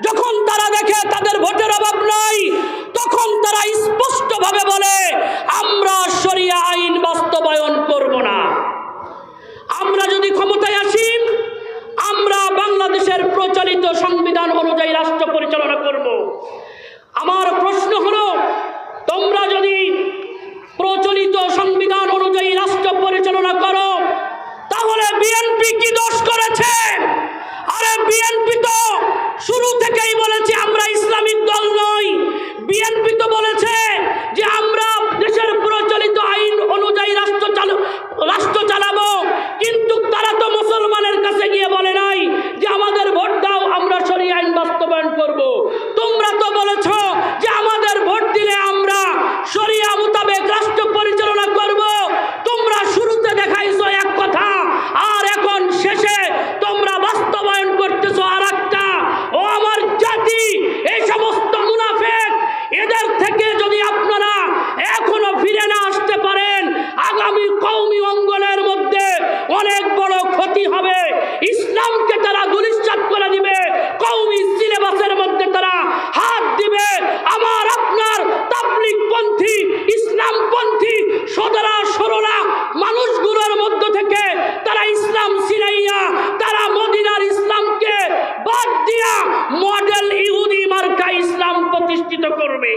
যখন তারা দেখে তাদের ভোটের অভাব নাই, তখন তারা স্পষ্টভাবে বলে আমরা শরিয়া আইন বাস্তবায়ন করব না। আমরা যদি ক্ষমতায় আসি, আমরা বাংলাদেশের প্রচলিত সংবিধান অনুযায়ী রাষ্ট্র পরিচালনা করব। আমার প্রশ্ন হলো, তোমরা যদি প্রচলিত সংবিধান অনুযায়ী রাষ্ট্র পরিচালনা করো, তাহলে বিএনপি কি দোষ করেছে? আরে বিএনপি তো শুরু থেকেই বলেছে আমরা ইসলামিক দল নই। বিএনপি তো বলেছে যে আমরা দেশের প্রচলিত আইন অনুযায়ী রাষ্ট্র চালাবো, কিন্তু তারা তো মুসলমানের কাছে গিয়ে বলে নাই যে আমাদের ভোট দাও, আমরা শরিয়া আইন বাস্তবায়ন করব। তোমরা তো বলেছ যে আমাদের ভোট দিলে আমরা শরিয়া মোতাবেক রাষ্ট্র পরিচালনা করব। তোমরা শুরুতে দেখাইছো এক কথা, আর এখন শেষে তোমরা বাস্তবায়ন করতেছো আর একটা। ও আমার জাতি, এই সমস্ত মুনাফিক, এদের থেকে যদি আপনারা এখনো ফিরে না আসতে পারেন, আগামী কওমি অঙ্গনের মধ্যে অনেক বড় ক্ষতি হবে। ইসলামকে তারা ধূলিসাৎ করে দিবে, কওমি সিলেবাসের মধ্যে তারা হাত দিবে। আমার আপনার তাবলীগ পন্থী, ইসলামপন্থী সদরা সরলা মানুষগুলোর মধ্য থেকে তারা ইসলাম ছিনাইয়া তারা মদিনার ইসলামকে বাদ দিয়া মডেল ইহুদি মার্কা ইসলাম প্রতিষ্ঠিত করবে।